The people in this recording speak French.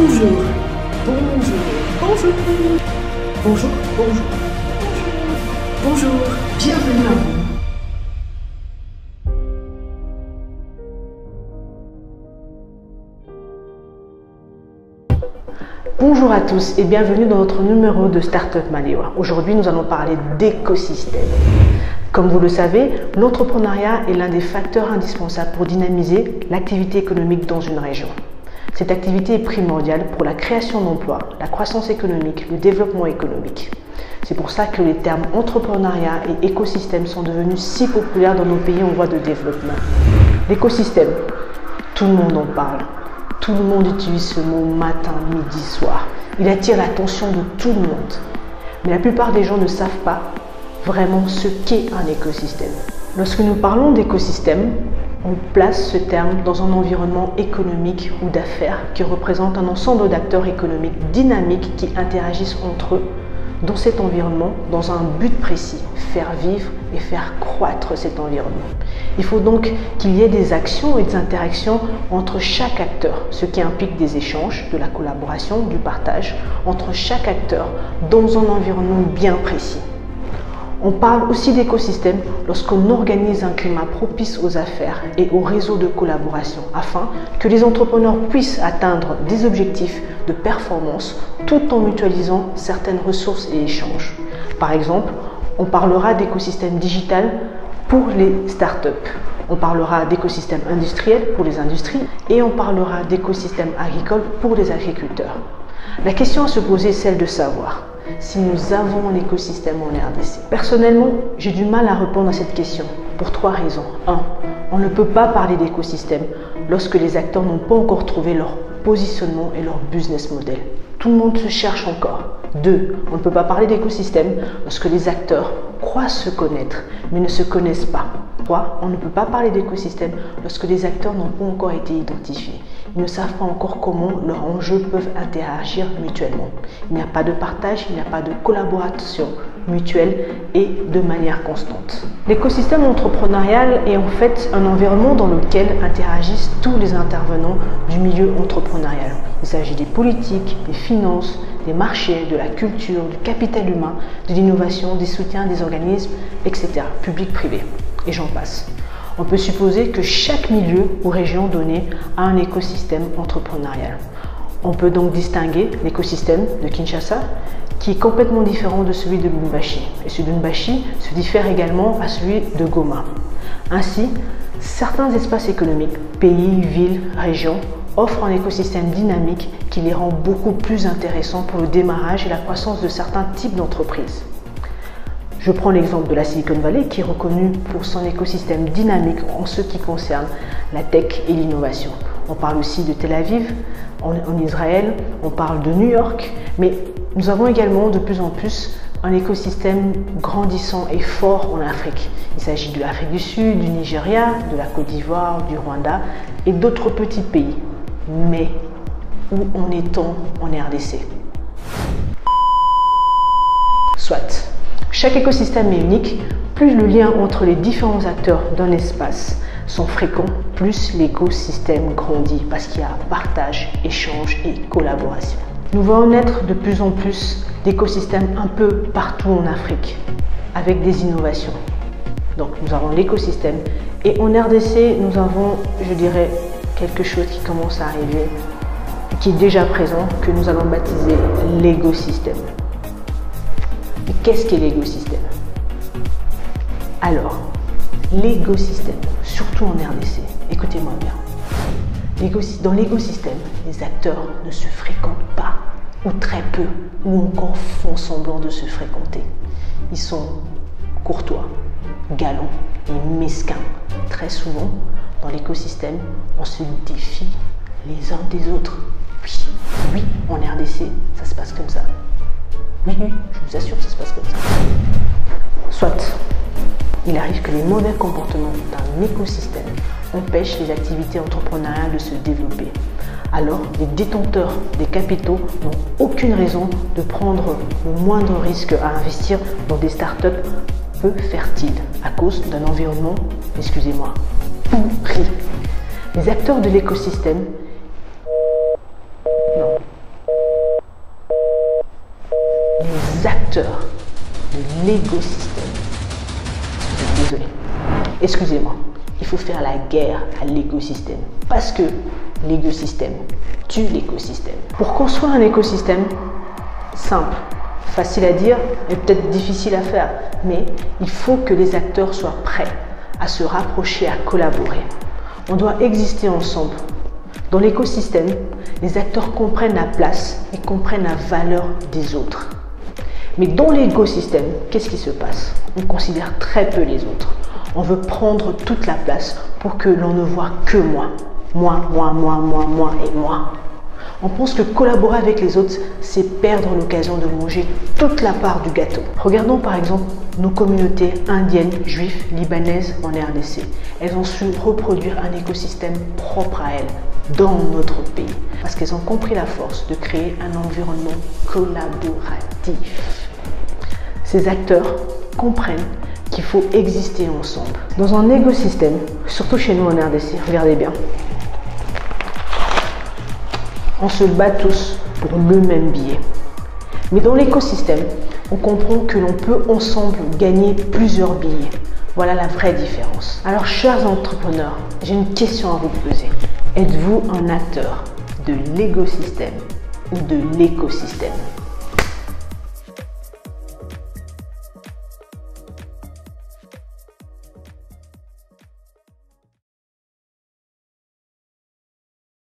Bonjour. Bonjour. Bonjour. Bonjour. Bonjour. Bonjour. Bienvenue à vous. Bonjour à tous et bienvenue dans notre numéro de Startup Maliwa. Aujourd'hui, nous allons parler d'écosystème. Comme vous le savez, l'entrepreneuriat est l'un des facteurs indispensables pour dynamiser l'activité économique dans une région. Cette activité est primordiale pour la création d'emplois, la croissance économique, le développement économique. C'est pour ça que les termes entrepreneuriat et écosystème sont devenus si populaires dans nos pays en voie de développement. L'écosystème, tout le monde en parle. Tout le monde utilise ce mot matin, midi, soir. Il attire l'attention de tout le monde. Mais la plupart des gens ne savent pas vraiment ce qu'est un écosystème. Lorsque nous parlons d'écosystème, on place ce terme dans un environnement économique ou d'affaires qui représente un ensemble d'acteurs économiques dynamiques qui interagissent entre eux dans cet environnement dans un but précis, faire vivre et faire croître cet environnement. Il faut donc qu'il y ait des actions et des interactions entre chaque acteur, ce qui implique des échanges, de la collaboration, du partage entre chaque acteur dans un environnement bien précis. On parle aussi d'écosystème lorsqu'on organise un climat propice aux affaires et aux réseaux de collaboration afin que les entrepreneurs puissent atteindre des objectifs de performance tout en mutualisant certaines ressources et échanges. Par exemple, on parlera d'écosystème digital pour les startups, on parlera d'écosystème industriel pour les industries et on parlera d'écosystème agricole pour les agriculteurs. La question à se poser est celle de savoir si nous avons un écosystème en RDC. Personnellement, j'ai du mal à répondre à cette question pour trois raisons. 1. On ne peut pas parler d'écosystème lorsque les acteurs n'ont pas encore trouvé leur positionnement et leur business model. Tout le monde se cherche encore. 2. On ne peut pas parler d'écosystème lorsque les acteurs croient se connaître mais ne se connaissent pas. 3. On ne peut pas parler d'écosystème lorsque les acteurs n'ont pas encore été identifiés. Ils ne savent pas encore comment leurs enjeux peuvent interagir mutuellement. Il n'y a pas de partage, il n'y a pas de collaboration mutuelle et de manière constante. L'écosystème entrepreneurial est en fait un environnement dans lequel interagissent tous les intervenants du milieu entrepreneurial. Il s'agit des politiques, des finances, des marchés, de la culture, du capital humain, de l'innovation, des soutiens, des organismes, etc., public, privé, et j'en passe. On peut supposer que chaque milieu ou région donnée a un écosystème entrepreneurial. On peut donc distinguer l'écosystème de Kinshasa, qui est complètement différent de celui de Lubumbashi. Et celui de Lubumbashi se diffère également à celui de Goma. Ainsi, certains espaces économiques, pays, villes, régions, offrent un écosystème dynamique qui les rend beaucoup plus intéressants pour le démarrage et la croissance de certains types d'entreprises. Je prends l'exemple de la Silicon Valley qui est reconnue pour son écosystème dynamique en ce qui concerne la tech et l'innovation. On parle aussi de Tel Aviv, en Israël, on parle de New York, mais nous avons également de plus en plus un écosystème grandissant et fort en Afrique. Il s'agit de l'Afrique du Sud, du Nigeria, de la Côte d'Ivoire, du Rwanda et d'autres petits pays. Mais où en est-on en RDC? Soit. Chaque écosystème est unique, plus le lien entre les différents acteurs d'un espace sont fréquents, plus l'écosystème grandit parce qu'il y a partage, échange et collaboration. Nous voyons naître de plus en plus d'écosystèmes un peu partout en Afrique avec des innovations. Donc nous avons l'écosystème et en RDC nous avons, je dirais, quelque chose qui commence à arriver, qui est déjà présent, que nous allons baptiser l'écosystème. Qu'est-ce qu'est l'écosystème? Alors, l'écosystème, surtout en RDC, écoutez-moi bien. Dans l'écosystème, les acteurs ne se fréquentent pas, ou très peu, ou encore font semblant de se fréquenter. Ils sont courtois, galants et mesquins. Très souvent, dans l'écosystème, on se défie les uns des autres. Oui, en RDC, ça se passe comme ça. Oui, je vous assure que ça se passe comme ça. Soit, il arrive que les mauvais comportements d'un écosystème empêchent les activités entrepreneuriales de se développer. Alors, les détenteurs des capitaux n'ont aucune raison de prendre le moindre risque à investir dans des startups peu fertiles à cause d'un environnement, excusez-moi, pourri. Les acteurs de l'écosystème, non. acteurs de l'écosystème. Désolé. Excusez-moi. Il faut faire la guerre à l'écosystème. Parce que l'écosystème tue l'écosystème. Pour construire un écosystème, simple, facile à dire et peut-être difficile à faire, mais il faut que les acteurs soient prêts à se rapprocher, à collaborer. On doit exister ensemble. Dans l'écosystème, les acteurs comprennent la place et comprennent la valeur des autres. Mais dans l'écosystème, qu'est-ce qui se passe? On considère très peu les autres. On veut prendre toute la place pour que l'on ne voit que moi. Moi et moi. On pense que collaborer avec les autres, c'est perdre l'occasion de manger toute la part du gâteau. Regardons par exemple nos communautés indiennes, juives, libanaises en RDC. Elles ont su reproduire un écosystème propre à elles dans notre pays parce qu'elles ont compris la force de créer un environnement collaboratif. Ces acteurs comprennent qu'il faut exister ensemble. Dans un écosystème, surtout chez nous en RDC, regardez bien, on se bat tous pour le même billet. Mais dans l'écosystème, on comprend que l'on peut ensemble gagner plusieurs billets. Voilà la vraie différence. Alors, chers entrepreneurs, j'ai une question à vous poser. Êtes-vous un acteur de l'écosystème ou de l'écosystème?